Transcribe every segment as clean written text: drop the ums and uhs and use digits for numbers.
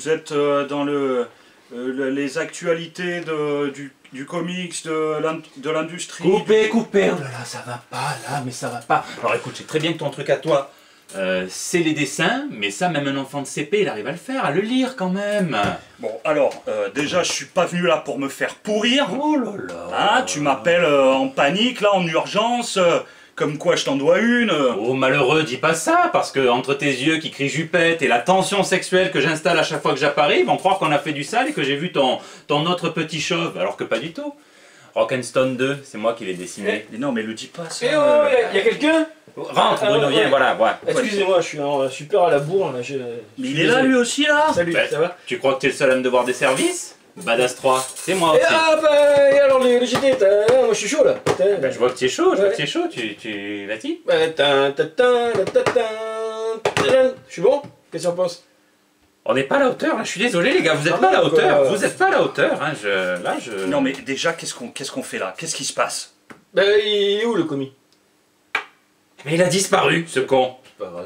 vous êtes dans les actualités du comics, de l'industrie. Coupez, coupez. Oh là là, ça va pas, là, mais ça va pas. Alors écoute, c'est très bien que ton truc à toi, c'est les dessins, mais ça, même un enfant de CP, il arrive à le faire, à le lire quand même. Bon, alors, déjà, je suis pas venu là pour me faire pourrir. Oh là là. Ah, tu m'appelles en panique, là, en urgence, comme quoi je t'en dois une. Oh malheureux, dis pas ça, parce que entre tes yeux qui crient jupette et la tension sexuelle que j'installe à chaque fois que j'apparais, ils vont croire qu'on a fait du sale et que j'ai vu ton autre petit chauve, alors que pas du tout. Rock'n'Stone 2, c'est moi qui l'ai dessiné. Mais non, mais le dis pas ça. Eh oh, y a quelqu'un? Rentre Bruno, viens, voilà, voilà. Excusez-moi, je suis super à la bourre là. Mais il est là lui aussi là. Salut, Bah, ça va? Tu crois que t'es le seul à me devoir des services? Badass 3, c'est moi aussi. Ah bah, et alors les GT, moi je suis chaud là. Bah, je vois que tu es chaud, tu vas-y. Je suis bon? Qu'est-ce que t'en penses? On n'est pas à la hauteur, là. Je suis désolé les gars, vous êtes pas à la hauteur, vous êtes pas à la hauteur, hein. Non mais déjà, qu'est-ce qu'on fait là? Qu'est-ce qui se passe? Bah, il est où le commis? Mais il a disparu, ce con. C'est pas vrai.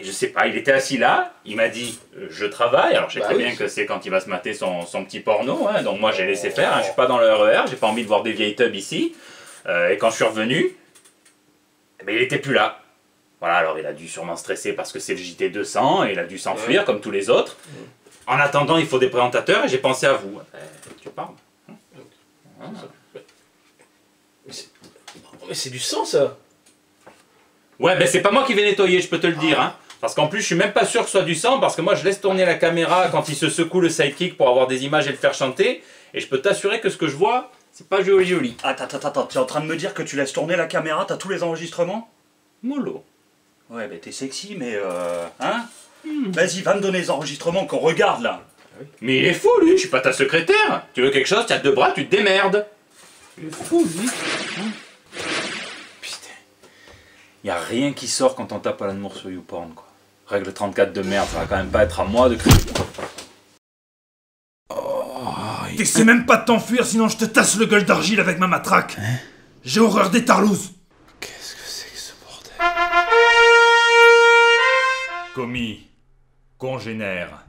Je sais pas, il était assis là, il m'a dit je travaille, alors je sais Bah très oui, bien que c'est quand il va se mater son petit porno, hein, donc moi j'ai laissé faire, hein, je suis pas dans le RER, j'ai pas envie de voir des vieilles tubs ici, et quand je suis revenu, mais il était plus là. Voilà, alors il a dû sûrement stresser parce que c'est le JT 200 et il a dû s'enfuir comme tous les autres. En attendant, il faut des présentateurs et j'ai pensé à vous. Tu parles Mais c'est du sang ça. Ouais, ben c'est pas moi qui vais nettoyer, je peux te le dire. Hein. Parce qu'en plus, je suis même pas sûr que ce soit du sang, parce que moi, je laisse tourner la caméra quand il se secoue le sidekick pour avoir des images et le faire chanter. Et je peux t'assurer que ce que je vois, c'est pas joli. Attends, t'es en train de me dire que tu laisses tourner la caméra, t'as tous les enregistrements? Mollo. Ouais, mais t'es sexy, mais hein? Vas-y, va me donner les enregistrements qu'on regarde là. Mais il est fou, lui, je suis pas ta secrétaire. Tu veux quelque chose, tu as 2 bras, tu te démerdes. Il est fou, lui. Putain. Y a rien qui sort quand on tape à l'amour sur YouPorn, quoi. Règle 34 de merde, ça va quand même pas être à moi de crier. T'essaies même pas de t'enfuir, sinon je te tasse le gueule d'argile avec ma matraque. J'ai horreur des tarlouses. Qu'est-ce que c'est que ce bordel? Commis, congénère,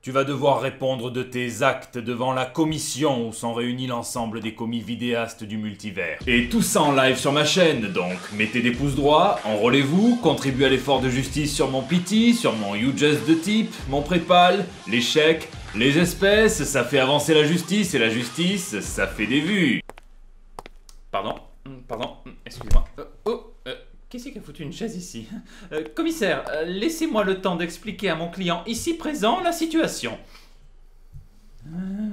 tu vas devoir répondre de tes actes devant la commission où sont réunis l'ensemble des commis vidéastes du multivers. Et tout ça en live sur ma chaîne, donc mettez des pouces droits, enrôlez-vous, contribuez à l'effort de justice sur mon Pity, sur mon YouJust de type, mon Prépal, les chèques, les espèces, ça fait avancer la justice, et la justice, ça fait des vues. Pardon, excusez-moi. Qu'est-ce qui a foutu une chaise ici? Commissaire, laissez-moi le temps d'expliquer à mon client ici présent la situation.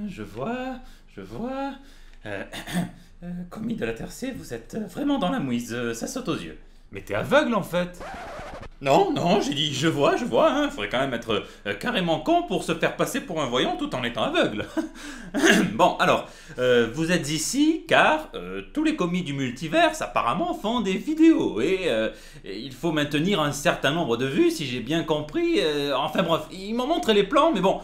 Je vois. Commis de la Terre C, vous êtes vraiment dans la mouise, ça saute aux yeux. Mais t'es aveugle en fait. Non, j'ai dit je vois, hein. Faudrait quand même être carrément con pour se faire passer pour un voyant tout en étant aveugle. Bon, alors, vous êtes ici car tous les commis du multiverse apparemment font des vidéos et il faut maintenir un certain nombre de vues si j'ai bien compris. Enfin bref, ils m'ont montré les plans, mais bon,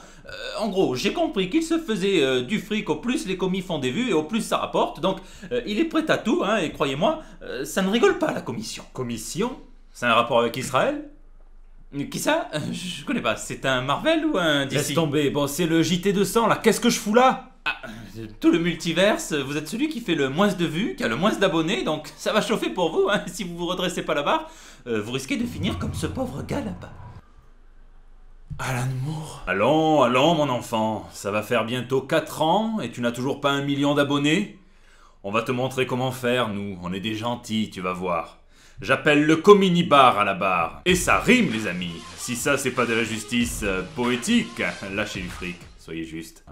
en gros, j'ai compris qu'il se faisait du fric au plus les commis font des vues et au plus ça rapporte, donc il est prêt à tout, hein, et croyez-moi, ça ne rigole pas la commission. Commission? C'est un rapport avec Israël? Qui ça? Je connais pas, c'est un Marvel ou un DC? Laisse tomber, bon c'est le JT 200 là, qu'est-ce que je fous là? Tout le multiverse, vous êtes celui qui fait le moins de vues, qui a le moins d'abonnés, donc ça va chauffer pour vous, hein. Si vous vous redressez pas la barre, vous risquez de finir comme ce pauvre gars là-bas. Alan Moore. Allons mon enfant, ça va faire bientôt 4 ans et tu n'as toujours pas 1 million d'abonnés? On va te montrer comment faire, nous, on est des gentils, tu vas voir. J'appelle le communibar à la barre. Et ça rime les amis. Si ça c'est pas de la justice poétique, lâchez du fric, soyez juste.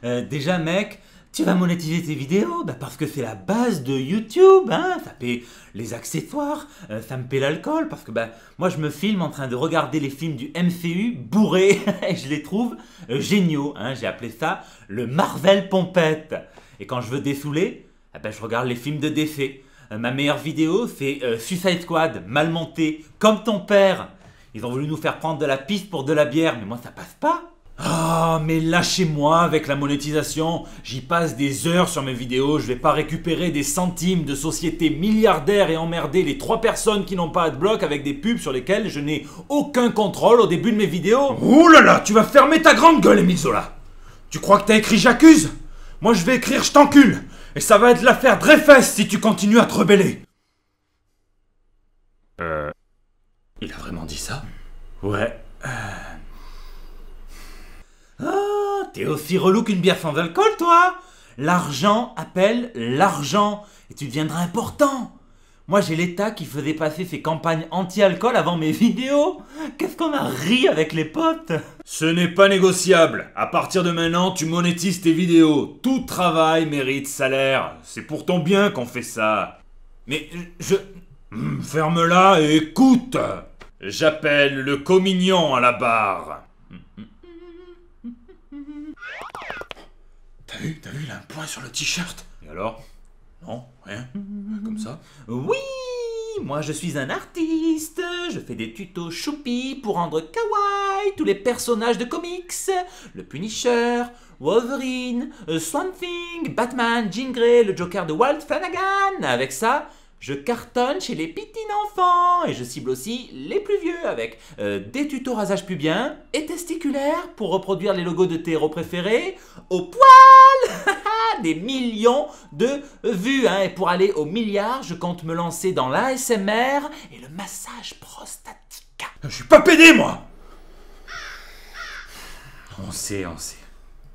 Déjà mec, tu vas monétiser tes vidéos, parce que c'est la base de YouTube, hein. Ça paie les accessoires, ça me paie l'alcool, parce que moi je me filme en train de regarder les films du MCU bourrés, et je les trouve géniaux, hein. J'ai appelé ça le Marvel Pompette. Et quand je veux dessouler, je regarde les films de DC. Ma meilleure vidéo, c'est Suicide Squad, mal monté, comme ton père. Ils ont voulu nous faire prendre de la piste pour de la bière, mais moi ça passe pas. Ah, mais lâchez-moi avec la monétisation. J'y passe des heures sur mes vidéos. Je vais pas récupérer des centimes de sociétés milliardaires et emmerder les 3 personnes qui n'ont pas Adblock avec des pubs sur lesquelles je n'ai aucun contrôle au début de mes vidéos. Ouh là là, tu vas fermer ta grande gueule, Émile Zola. Tu crois que t'as écrit j'accuse? Moi je vais écrire je t'encule. Et ça va être l'affaire Dreyfus si tu continues à te rebeller. Il a vraiment dit ça? Ouais. Ah, t'es aussi relou qu'une bière sans alcool, toi. L'argent appelle l'argent. Et tu deviendras important. Moi, j'ai l'État qui faisait passer ses campagnes anti-alcool avant mes vidéos. Qu'est-ce qu'on a ri avec les potes? Ce n'est pas négociable. À partir de maintenant, tu monétises tes vidéos. Tout travail mérite salaire. C'est pour ton bien qu'on fait ça. Mais je... Ferme-la et écoute. J'appelle le comignon à la barre. T'as vu, il a un point sur le t-shirt. Et alors? Non, rien. Comme ça? Oui, moi je suis un artiste. Je fais des tutos choupi pour rendre kawaii tous les personnages de comics. Le Punisher, Wolverine, Swamp Thing, Batman, Jean Grey, le Joker de Walt Flanagan. Avec ça, je cartonne chez les petits enfants et je cible aussi les plus vieux avec des tutos rasage pubien et testiculaire pour reproduire les logos de tes héros préférés au poil. Des millions de vues, hein. Et pour aller au milliard, je compte me lancer dans l'ASMR et le massage prostatique. Je suis pas pédé, moi. On sait.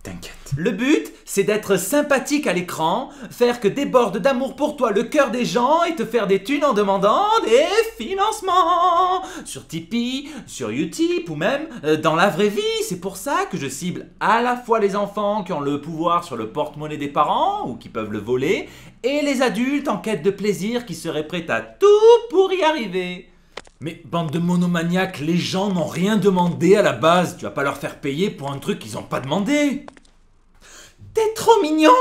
T'inquiète. Le but, c'est d'être sympathique à l'écran, faire que déborde d'amour pour toi le cœur des gens et te faire des thunes en demandant des financements sur Tipeee, sur Utip ou même dans la vraie vie. C'est pour ça que je cible à la fois les enfants qui ont le pouvoir sur le porte-monnaie des parents ou qui peuvent le voler et les adultes en quête de plaisir qui seraient prêts à tout pour y arriver. Mais bande de monomaniaques, les gens n'ont rien demandé à la base. Tu vas pas leur faire payer pour un truc qu'ils n'ont pas demandé. T'es trop mignon.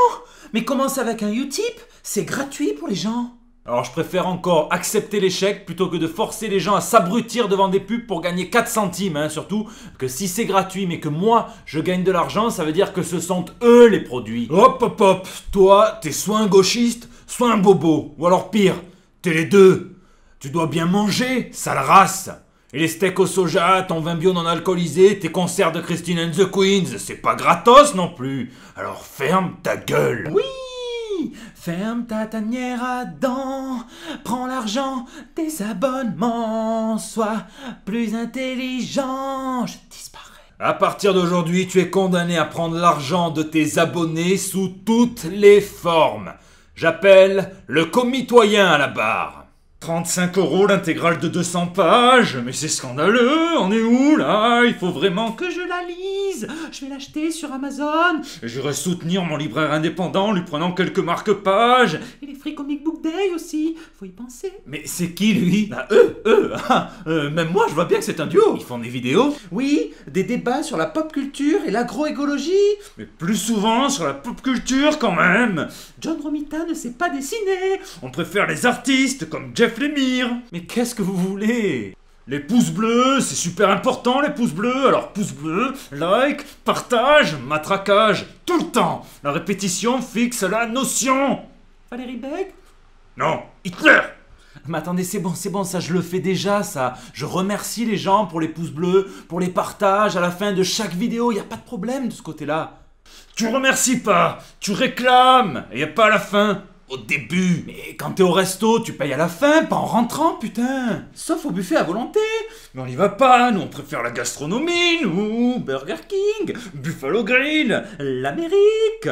Mais commence avec un Utip, c'est gratuit pour les gens. Alors je préfère encore accepter l'échec plutôt que de forcer les gens à s'abrutir devant des pubs pour gagner 4 centimes. Hein. Surtout que si c'est gratuit mais que moi je gagne de l'argent, ça veut dire que ce sont eux les produits. Hop. Toi, t'es soit un gauchiste, soit un bobo. Ou alors pire, t'es les deux. Tu dois bien manger, sale race. Et les steaks au soja, ton vin bio non alcoolisé, tes concerts de Christine and the Queens, c'est pas gratos non plus. Alors ferme ta gueule. Oui, ferme ta tanière à dents. Prends l'argent des abonnements. Sois plus intelligent. Je disparais. À partir d'aujourd'hui, tu es condamné à prendre l'argent de tes abonnés sous toutes les formes. J'appelle le comitoyen à la barre. 35 € l'intégrale de 200 pages, mais c'est scandaleux, on est où là? Il faut vraiment que je la lise. Je vais l'acheter sur Amazon. J'irai soutenir mon libraire indépendant en lui prenant quelques marque-pages. Et les Free Comic Book Day aussi, faut y penser. Mais c'est qui lui? Bah même moi je vois bien que c'est un duo. Ils font des vidéos? Oui, des débats sur la pop culture et l'agroécologie. Mais plus souvent sur la pop culture quand même. John Romita ne sait pas dessiner. On préfère les artistes comme Jeff Lemire. Mais qu'est-ce que vous voulez? Les pouces bleus, c'est super important les pouces bleus. Alors pouces bleus, like, partage, matraquage, tout le temps. La répétition fixe la notion. Valérie Beck? Non, Hitler. Mais attendez, c'est bon, ça je le fais déjà, ça. Je remercie les gens pour les pouces bleus, pour les partages à la fin de chaque vidéo. Y a pas de problème de ce côté-là. Tu remercies pas, tu réclames, et y a pas à la fin. Au début. Mais quand t'es au resto, tu payes à la fin, pas en rentrant, putain. Sauf au buffet à volonté. Mais on y va pas, nous on préfère la gastronomie, nous. Burger King, Buffalo Grill, l'Amérique.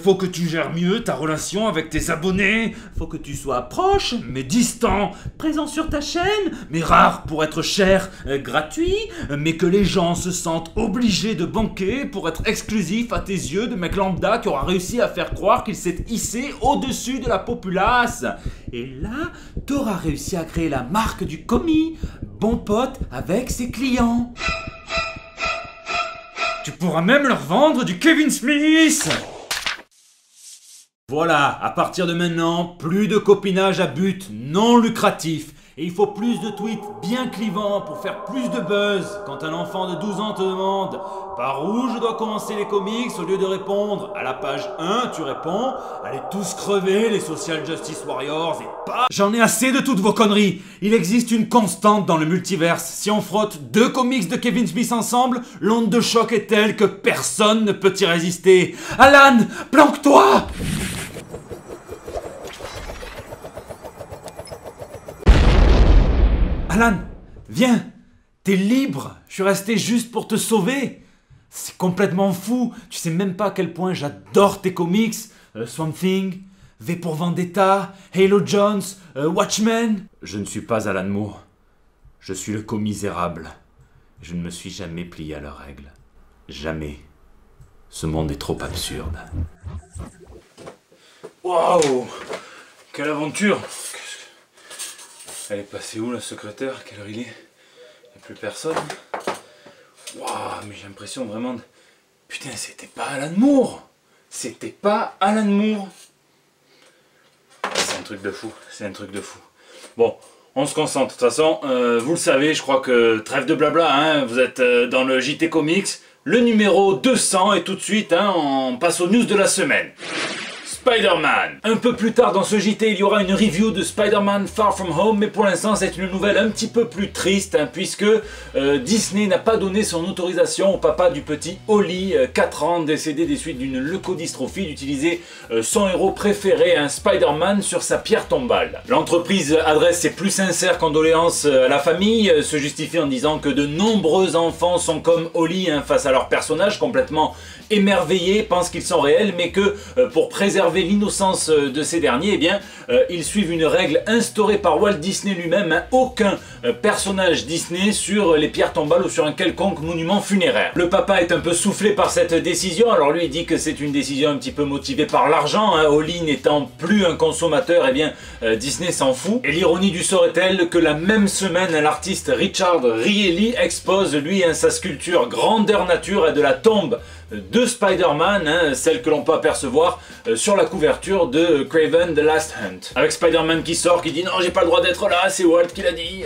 Faut que tu gères mieux ta relation avec tes abonnés. Faut que tu sois proche, mais distant. Présent sur ta chaîne, mais rare pour être cher, gratuit. Mais que les gens se sentent obligés de banquer pour être exclusif à tes yeux de mec lambda qui aura réussi à faire croire qu'il s'est hissé au-dessus de la populace. Et là, t'auras réussi à créer la marque du commis, bon pote avec ses clients. Tu pourras même leur vendre du Kevin Smith. Voilà, à partir de maintenant, plus de copinage à but non lucratif. Et il faut plus de tweets bien clivants pour faire plus de buzz. Quand un enfant de 12 ans te demande « Par où je dois commencer les comics ?» au lieu de répondre à la page 1, tu réponds « Allez tous crever les social justice warriors et pas... » J'en ai assez de toutes vos conneries. Il existe une constante dans le multiverse. Si on frotte 2 comics de Kevin Smith ensemble, l'onde de choc est telle que personne ne peut y résister. Alan, planque-toi! Alan, viens, t'es libre, je suis resté juste pour te sauver. C'est complètement fou, tu sais même pas à quel point j'adore tes comics. Swamp Thing, V pour Vendetta, Halo Jones, Watchmen. Je ne suis pas Alan Moore, je suis le commisérable. Je ne me suis jamais plié à leurs règles. Jamais. Ce monde est trop absurde. Waouh! Quelle aventure! Elle est passée où la secrétaire? À quelle heure il est? Il n'y a plus personne. Waouh, mais j'ai l'impression vraiment de... Putain, c'était pas Alan Moore! C'était pas Alan Moore! C'est un truc de fou, c'est un truc de fou. Bon, on se concentre. De toute façon, vous le savez, je crois que trêve de blabla, hein, vous êtes dans le JT Comics, le numéro 200, et tout de suite, hein, on passe aux news de la semaine. Spider-Man. Un peu plus tard dans ce JT, il y aura une review de Spider-Man Far From Home, mais pour l'instant c'est une nouvelle un petit peu plus triste, hein, puisque Disney n'a pas donné son autorisation au papa du petit Holly, 4 ans, décédé des suites d'une leucodystrophie, d'utiliser son héros préféré, un Spider-Man, sur sa pierre tombale. L'entreprise adresse ses plus sincères condoléances à la famille, se justifie en disant que de nombreux enfants sont comme Holly, hein, face à leur personnage, complètement émerveillés, pensent qu'ils sont réels, mais que pour préserver l'innocence de ces derniers, eh bien, ils suivent une règle instaurée par Walt Disney lui-même, hein, aucun personnage Disney sur les pierres tombales ou sur un quelconque monument funéraire. Le papa est un peu soufflé par cette décision, alors lui il dit que c'est une décision un petit peu motivée par l'argent, hein, Holly n'étant plus un consommateur, eh bien Disney s'en fout. Et l'ironie du sort est telle que la même semaine, l'artiste Richard Rielly expose lui, hein, sa sculpture grandeur nature de la tombe de Spider-Man, hein, celle que l'on peut apercevoir sur la couverture de Kraven The Last Hunt. Avec Spider-Man qui sort, qui dit non, j'ai pas le droit d'être là, c'est Walt qui l'a dit.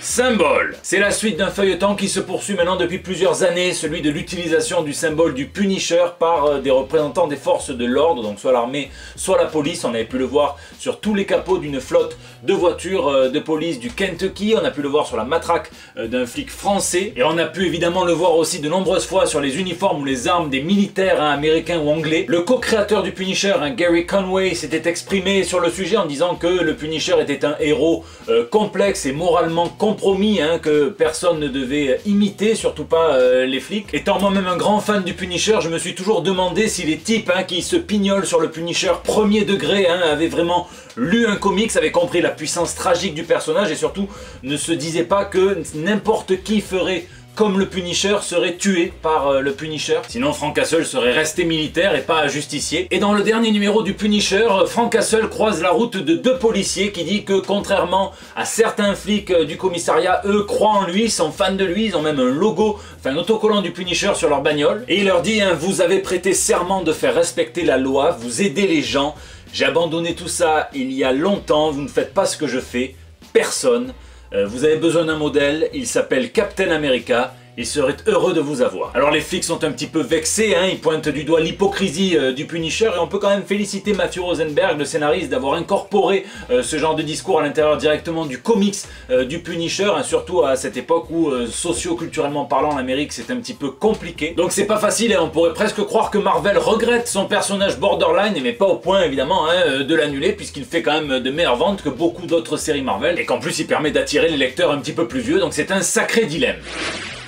Symbole. C'est la suite d'un feuilleton qui se poursuit maintenant depuis plusieurs années, celui de l'utilisation du symbole du Punisher par des représentants des forces de l'ordre, donc soit l'armée, soit la police. On avait pu le voir sur tous les capots d'une flotte de voitures de police du Kentucky, on a pu le voir sur la matraque d'un flic français, et on a pu évidemment le voir aussi de nombreuses fois sur les uniformes ou les armes des militaires, hein, américains ou anglais. Le co-créateur du Punisher, hein, Gary Conway, s'était exprimé sur le sujet en disant que le Punisher était un héros complexe et moralement compromis, hein, que personne ne devait imiter, surtout pas les flics. Étant moi-même un grand fan du Punisher, je me suis toujours demandé si les types, hein, qui se pignolent sur le Punisher premier degré, hein, avaient vraiment lu un comics, avaient compris la puissance tragique du personnage et surtout ne se disaient pas que n'importe qui ferait comme le Punisher serait tué par le Punisher. Sinon Frank Castle serait resté militaire et pas justicier. Et dans le dernier numéro du Punisher, Frank Castle croise la route de 2 policiers qui dit que contrairement à certains flics du commissariat, eux croient en lui, sont fans de lui, ils ont même un logo, enfin un autocollant du Punisher sur leur bagnole. Et il leur dit, hein, vous avez prêté serment de faire respecter la loi, vous aidez les gens, j'ai abandonné tout ça il y a longtemps, vous ne faites pas ce que je fais, personne. Vous avez besoin d'un modèle, il s'appelle Captain America, il serait heureux de vous avoir. Alors les flics sont un petit peu vexés, hein, ils pointent du doigt l'hypocrisie du Punisher, et on peut quand même féliciter Matthew Rosenberg, le scénariste, d'avoir incorporé ce genre de discours à l'intérieur directement du comics du Punisher, hein, surtout à cette époque où socio-culturellement parlant l'Amérique c'est un petit peu compliqué. Donc c'est pas facile, hein, on pourrait presque croire que Marvel regrette son personnage borderline, mais pas au point évidemment, hein, de l'annuler, puisqu'il fait quand même de meilleures ventes que beaucoup d'autres séries Marvel, et qu'en plus il permet d'attirer les lecteurs un petit peu plus vieux, donc c'est un sacré dilemme.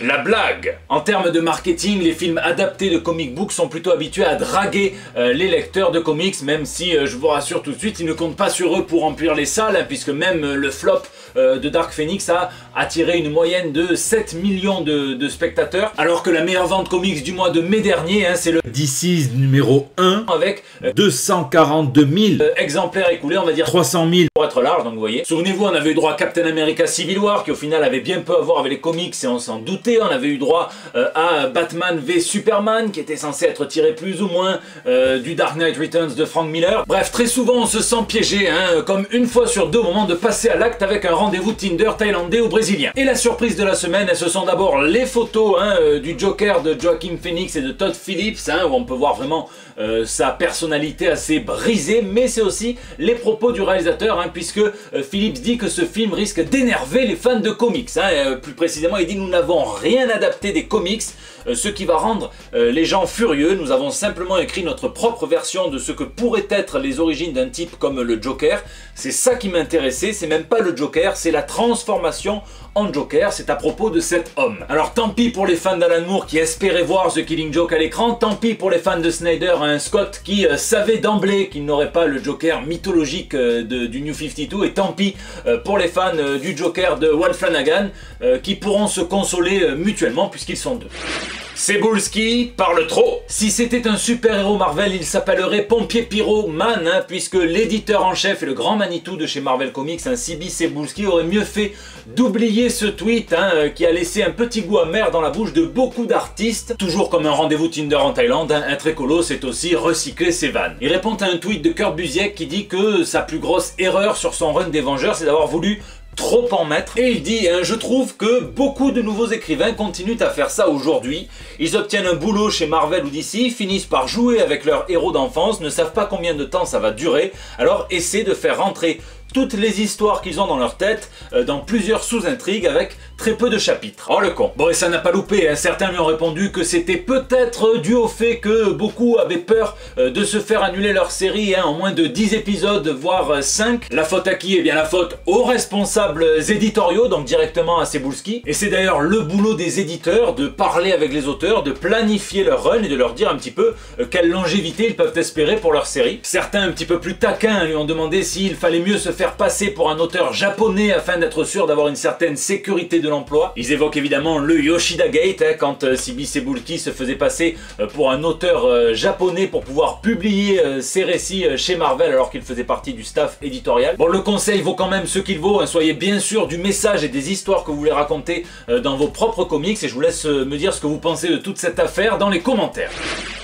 La blague. En termes de marketing, les films adaptés de comic books sont plutôt habitués à draguer les lecteurs de comics, même si, je vous rassure tout de suite, ils ne comptent pas sur eux pour remplir les salles, hein, puisque même le flop de Dark Phoenix a attiré une moyenne de 7 millions de spectateurs, alors que la meilleure vente comics du mois de mai dernier, hein, c'est le DC's numéro 1, avec 242 000 exemplaires écoulés, on va dire 300 000 pour être large, donc vous voyez. Souvenez-vous, on avait eu droit à Captain America Civil War, qui au final avait bien peu à voir avec les comics, et on s'en doutait. adapté. On avait eu droit à Batman v Superman qui était censé être tiré plus ou moins du Dark Knight Returns de Frank Miller. Bref, très souvent on se sent piégé, hein, comme une fois sur deux au moment de passer à l'acte avec un rendez-vous Tinder thaïlandais ou brésilien. Et la surprise de la semaine, ce sont d'abord les photos du Joker de Joaquin Phoenix et de Todd Phillips, où on peut voir vraiment sa personnalité assez brisée, mais c'est aussi les propos du réalisateur, puisque Phillips dit que ce film risque d'énerver les fans de comics. Plus précisément, il dit: nous n'avons rien adapté des comics, ce qui va rendre les gens furieux. Nous avons simplement écrit notre propre version de ce que pourraient être les origines d'un type comme le Joker. C'est ça qui m'intéressait, c'est même pas le Joker, c'est la transformation en Joker, c'est à propos de cet homme. Alors tant pis pour les fans d'Alan Moore qui espéraient voir The Killing Joke à l'écran, tant pis pour les fans de Snyder, Scott qui savait d'emblée qu'il n'aurait pas le Joker mythologique du New 52, et tant pis pour les fans du Joker de Walt Flanagan qui pourront se consoler mutuellement puisqu'ils sont deux. Cebulski parle trop. Si c'était un super-héros Marvel, il s'appellerait Pompier Pyro Man, puisque l'éditeur en chef et le grand Manitou de chez Marvel Comics, C.B. Cebulski, aurait mieux fait d'oublier ce tweet qui a laissé un petit goût amer dans la bouche de beaucoup d'artistes. Toujours comme un rendez-vous Tinder en Thaïlande, un très colo, c'est aussi recycler ses vannes. Il répond à un tweet de Kurt Busiek qui dit que sa plus grosse erreur sur son run des Vengeurs, c'est d'avoir voulu trop en mettre, et il dit je trouve que beaucoup de nouveaux écrivains continuent à faire ça aujourd'hui. Ils obtiennent un boulot chez Marvel ou DC, finissent par jouer avec leurs héros d'enfance, ne savent pas combien de temps ça va durer, alors essaient de faire rentrer toutes les histoires qu'ils ont dans leur tête dans plusieurs sous-intrigues avec très peu de chapitres. Oh le con. Bon, et ça n'a pas loupé, certains lui ont répondu que c'était peut-être dû au fait que beaucoup avaient peur de se faire annuler leur série en moins de 10 épisodes, voire 5. La faute à qui? Eh bien la faute aux responsables éditoriaux, donc directement à Cebulski. Et c'est d'ailleurs le boulot des éditeurs de parler avec les auteurs, de planifier leur run et de leur dire un petit peu quelle longévité ils peuvent espérer pour leur série. Certains un petit peu plus taquins lui ont demandé s'il fallait mieux se faire passer pour un auteur japonais afin d'être sûr d'avoir une certaine sécurité de l'emploi. Ils évoquent évidemment le Yoshida Gate, quand C.B. Cebulski se faisait passer pour un auteur japonais pour pouvoir publier ses récits chez Marvel alors qu'il faisait partie du staff éditorial. Bon, le conseil vaut quand même ce qu'il vaut, soyez bien sûr du message et des histoires que vous voulez raconter dans vos propres comics, et je vous laisse me dire ce que vous pensez de toute cette affaire dans les commentaires.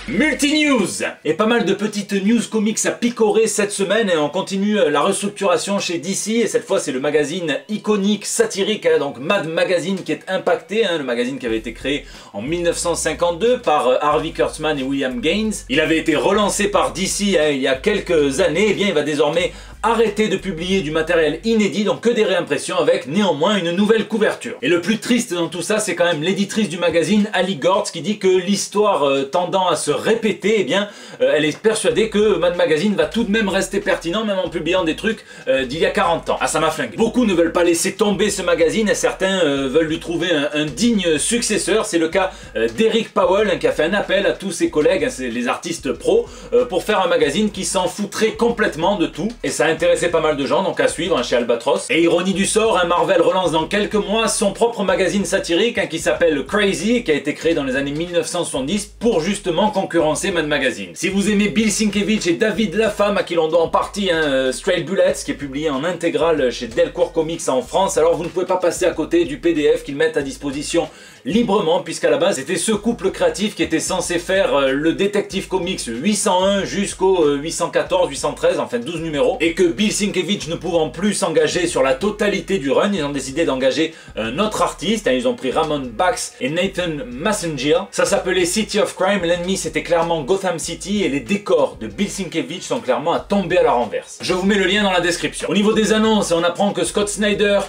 Multi-news! Et pas mal de petites news comics à picorer cette semaine, et on continue la restructuration chez DC, et cette fois c'est le magazine iconique, satirique, donc Mad Magazine qui est impacté, le magazine qui avait été créé en 1952 par Harvey Kurtzman et William Gaines. Il avait été relancé par DC il y a quelques années, et bien il va désormais arrêter de publier du matériel inédit, donc que des réimpressions avec néanmoins une nouvelle couverture. Et le plus triste dans tout ça, c'est quand même l'éditrice du magazine, Ali Gortz, qui dit que l'histoire tendant à se répéter, eh bien, elle est persuadée que Mad Magazine va tout de même rester pertinent, même en publiant des trucs d'il y a 40 ans. Ah, ça m'a flingué. Beaucoup ne veulent pas laisser tomber ce magazine, et certains veulent lui trouver un digne successeur. C'est le cas d'Eric Powell, qui a fait un appel à tous ses collègues, les artistes pros, pour faire un magazine qui s'en foutrait complètement de tout. Et ça a intéressé pas mal de gens, donc à suivre chez Albatros. Et ironie du sort, Marvel relance dans quelques mois son propre magazine satirique qui s'appelle Crazy, qui a été créé dans les années 1970 pour justement concurrencer Mad Magazine. Si vous aimez Bill Sienkiewicz et David Laffam, à qui l'on doit en partie Straight Bullets, qui est publié en intégrale chez Delcourt Comics en France, alors vous ne pouvez pas passer à côté du PDF qu'ils mettent à disposition librement, puisqu'à la base c'était ce couple créatif qui était censé faire le Detective Comics 801 jusqu'au 814, 813, enfin 12 numéros, et que Bill Sienkiewicz ne pouvant plus s'engager sur la totalité du run, ils ont décidé d'engager un autre artiste, ils ont pris Ramon Bax et Nathan Messenger. Ça s'appelait City of Crime, l'ennemi c'était clairement Gotham City, et les décors de Bill Sienkiewicz sont clairement à tomber à la renverse. Je vous mets le lien dans la description. Au niveau des annonces, on apprend que Scott Snyder,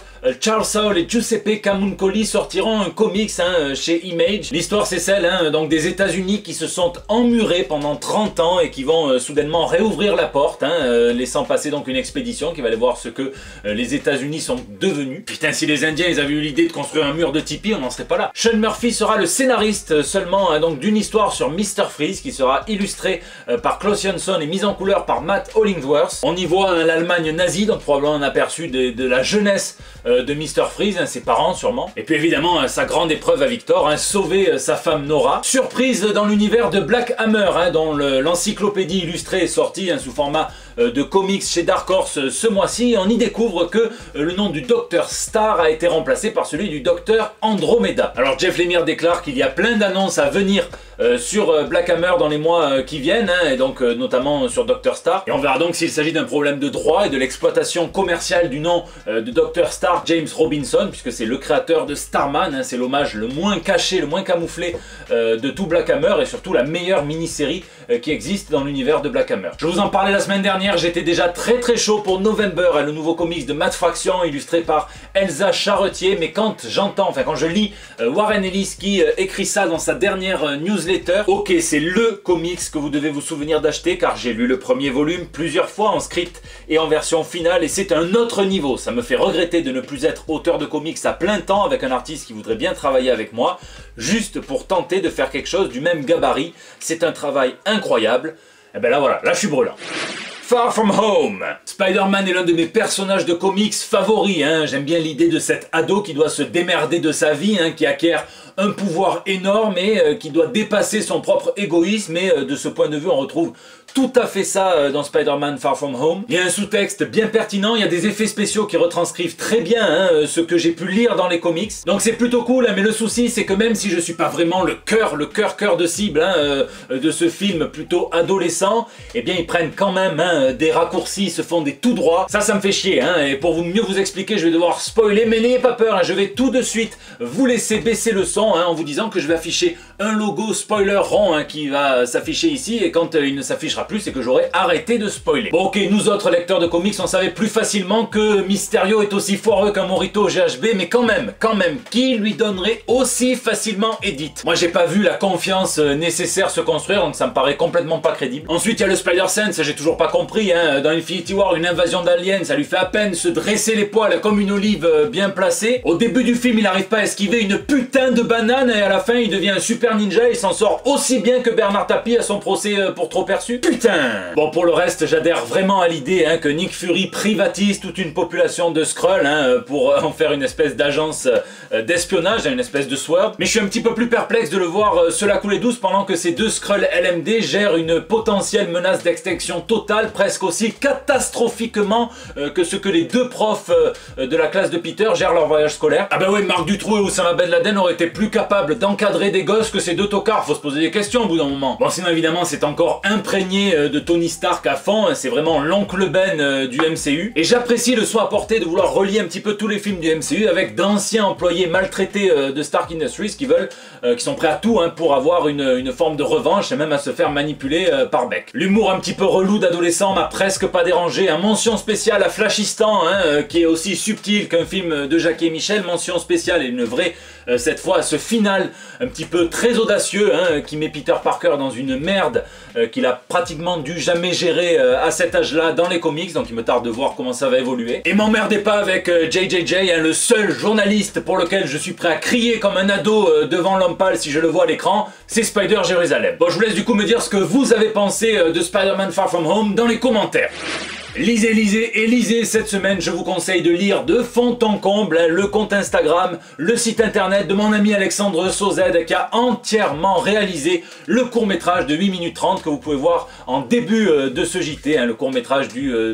Charles Soule et Giuseppe Camuncoli sortiront un comics chez Image. L'histoire c'est celle donc des États-Unis qui se sont emmurés pendant 30 ans et qui vont soudainement réouvrir la porte, laissant passer donc une expédition qui va aller voir ce que les États-Unis sont devenus. Putain, si les Indiens ils avaient eu l'idée de construire un mur de tipi, on n'en serait pas là. Sean Murphy sera le scénariste seulement donc d'une histoire sur Mr. Freeze qui sera illustrée par Klaus Jansson et mise en couleur par Matt Hollingsworth. On y voit l'Allemagne nazie, donc probablement un aperçu de la jeunesse de Mr. Freeze, ses parents sûrement. Et puis évidemment sa grande épreuve à Victor, sauver sa femme Nora. Surprise dans l'univers de Black Hammer, dont l'encyclopédie illustrée est sortie sous format de comics chez Dark Horse ce mois-ci, et on y découvre que le nom du Dr Star a été remplacé par celui du Dr Andromeda. Alors Jeff Lemire déclare qu'il y a plein d'annonces à venir sur Black Hammer dans les mois qui viennent, hein, et donc notamment sur Dr Star. Et on verra donc s'il s'agit d'un problème de droit et de l'exploitation commerciale du nom de Dr Star James Robinson, puisque c'est le créateur de Starman, hein, c'est l'hommage le moins caché, le moins camouflé de tout Black Hammer, et surtout la meilleure mini-série qui existe dans l'univers de Black Hammer. Je vous en parlais la semaine dernière, j'étais déjà très chaud pour November, le nouveau comics de Matt Fraction illustré par Elsa Charretier, mais quand je lis Warren Ellis qui écrit ça dans sa dernière newsletter, ok, c'est le comics que vous devez vous souvenir d'acheter, car j'ai lu le premier volume plusieurs fois en script et en version finale, et c'est un autre niveau. Ça me fait regretter de ne plus être auteur de comics à plein temps avec un artiste qui voudrait bien travailler avec moi, juste pour tenter de faire quelque chose du même gabarit. C'est un travail incroyable. Et ben là voilà, là je suis brûlant. Far From Home. Spider-Man est l'un de mes personnages de comics favoris, hein. J'aime bien l'idée de cet ado qui doit se démerder de sa vie, hein, qui acquiert un pouvoir énorme et qui doit dépasser son propre égoïsme, et de ce point de vue on retrouve tout à fait ça dans Spider-Man Far From Home. Il y a un sous-texte bien pertinent, il y a des effets spéciaux qui retranscrivent très bien, hein, ce que j'ai pu lire dans les comics. Donc c'est plutôt cool, hein, mais le souci c'est que même si je suis pas vraiment le cœur de cible, hein, de ce film plutôt adolescent, eh bien ils prennent quand même, hein, des raccourcis, ils se font des tout droits. Ça me fait chier, hein, et pour mieux vous expliquer, je vais devoir spoiler, mais n'ayez pas peur, hein, je vais tout de suite vous laisser baisser le son, hein, en vous disant que je vais afficher un logo spoiler rond, hein, qui va s'afficher ici, et quand il ne s'affichera plus, c'est que j'aurai arrêté de spoiler. Bon ok, nous autres lecteurs de comics, on savait plus facilement que Mysterio est aussi foireux qu'un Morito GHB, mais quand même, qui lui donnerait aussi facilement Edith? Moi j'ai pas vu la confiance nécessaire se construire, donc ça me paraît complètement pas crédible. Ensuite il y a le Spider-Sense, j'ai toujours pas compris, hein, dans Infinity War, une invasion d'aliens, ça lui fait à peine se dresser les poils comme une olive bien placée. Au début du film, il n'arrive pas à esquiver une putain de banane, et à la fin il devient un super ninja, il s'en sort aussi bien que Bernard Tapie à son procès pour trop perçu. Putain. Bon, pour le reste, j'adhère vraiment à l'idée, hein, que Nick Fury privatise toute une population de Skrull, hein, pour en faire une espèce d'agence d'espionnage, une espèce de SWORD. Mais je suis un petit peu plus perplexe de le voir se la couler douce pendant que ces deux Skrull LMD gèrent une potentielle menace d'extinction totale, presque aussi catastrophiquement que ce que les deux profs de la classe de Peter gèrent leur voyage scolaire. Ah bah ouais, Marc Dutroux et Oussama Ben Laden auraient été plus capables d'encadrer des gosses que ces deux tocards, faut se poser des questions au bout d'un moment. Bon, sinon évidemment c'est encore imprégné de Tony Stark à fond, c'est vraiment l'oncle Ben du MCU, et j'apprécie le soin apporté de vouloir relier un petit peu tous les films du MCU avec d'anciens employés maltraités de Stark Industries qui sont prêts à tout, hein, pour avoir une forme de revanche et même à se faire manipuler par Beck. L'humour un petit peu relou d'adolescent m'a presque pas dérangé, hein. Mention spéciale à Flashistan, hein, qui est aussi subtil qu'un film de Jackie et Michel, mention spéciale et une vraie cette fois à ce final un petit peu très audacieux, hein, qui met Peter Parker dans une merde qu'il a pratiquement dû jamais gérer à cet âge-là dans les comics, donc il me tarde de voir comment ça va évoluer. Et m'emmerdez pas avec JJJ, hein, le seul journaliste pour lequel je suis prêt à crier comme un ado devant l'homme pâle si je le vois à l'écran, c'est Spider Jérusalem. Bon, je vous laisse du coup me dire ce que vous avez pensé de Spider-Man Far From Home dans les commentaires. Lisez, cette semaine je vous conseille de lire de fond en comble, hein, le compte Instagram, le site internet de mon ami Alexandre Sauzed qui a entièrement réalisé le court-métrage de 8 minutes 30 que vous pouvez voir en début de ce JT, hein, le court-métrage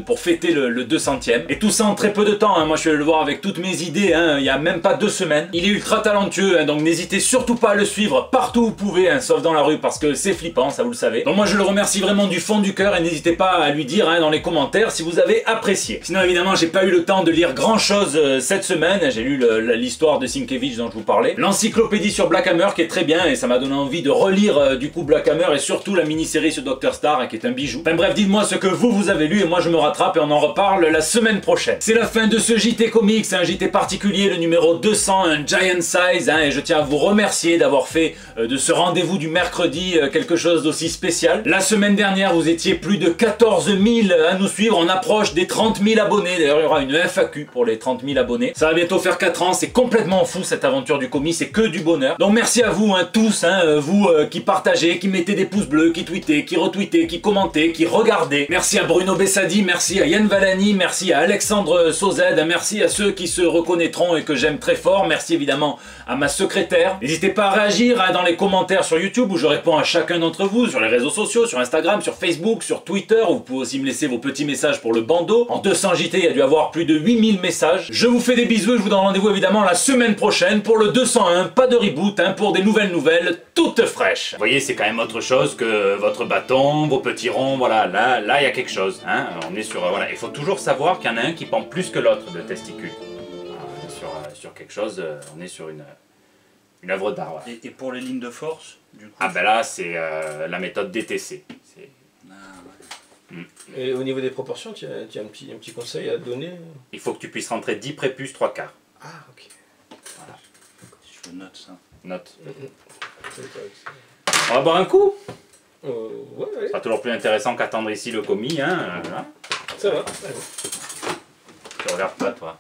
pour fêter le 200e. Et tout ça en très peu de temps, hein. Moi je suis allé le voir avec toutes mes idées, hein, il y a même pas 2 semaines. Il est ultra talentueux, hein, donc n'hésitez surtout pas à le suivre partout où vous pouvez, hein, sauf dans la rue parce que c'est flippant, ça vous le savez. Donc moi je le remercie vraiment du fond du cœur et n'hésitez pas à lui dire, hein, dans les commentaires si vous avez apprécié. Sinon évidemment j'ai pas eu le temps de lire grand chose cette semaine, j'ai lu l'histoire de Sienkiewicz dont je vous parlais, l'encyclopédie sur Black Hammer qui est très bien et ça m'a donné envie de relire du coup Black Hammer et surtout la mini-série sur Dr Star, hein, qui est un bijou. Enfin bref, dites-moi ce que vous avez lu et moi je me rattrape et on en reparle la semaine prochaine. C'est la fin de ce JT Comics, un JT particulier, le numéro 200, un giant size, hein, et je tiens à vous remercier d'avoir fait de ce rendez-vous du mercredi quelque chose d'aussi spécial. La semaine dernière vous étiez plus de 14 000 à nous suivre. suivre, on approche des 30 000 abonnés. D'ailleurs, il y aura une FAQ pour les 30 000 abonnés. Ça va bientôt faire 4 ans, c'est complètement fou cette aventure du commis, c'est que du bonheur. Donc merci à vous, hein, tous, hein, vous qui partagez, qui mettez des pouces bleus, qui tweetez, qui retweetez, qui commentez, qui regardez. Merci à Bruno Bessadi, merci à Yann Valani, merci à Alexandre Sauzed, merci à ceux qui se reconnaîtront et que j'aime très fort. Merci évidemment à ma secrétaire. N'hésitez pas à réagir hein, dans les commentaires sur YouTube où je réponds à chacun d'entre vous, sur les réseaux sociaux, sur Instagram, sur Facebook, sur Twitter, où vous pouvez aussi me laisser vos petits messages pour le bandeau. En 200 JT, il y a dû avoir plus de 8000 messages. Je vous fais des bisous et je vous donne rendez-vous évidemment la semaine prochaine pour le 201, pas de reboot, hein, pour des nouvelles toutes fraîches. Vous voyez, c'est quand même autre chose que votre bâton, vos petits ronds, voilà, là, il y a quelque chose. Hein. On est sur, voilà, il faut toujours savoir qu'il y en a un qui pend plus que l'autre de testicules. On est sur quelque chose, on est sur une œuvre d'art. Voilà. Et pour les lignes de force, du coup? Ah ben là, c'est la méthode DTC. Et au niveau des proportions, tu as un petit conseil à donner? Il faut que tu puisses rentrer 10 prépuces, 3 quarts. Ah, ok. Voilà. Je note ça. Note. On va boire un coup. Ouais. Ce sera toujours plus intéressant qu'attendre ici le commis. Hein, voilà. Ça va. Tu regardes pas, toi.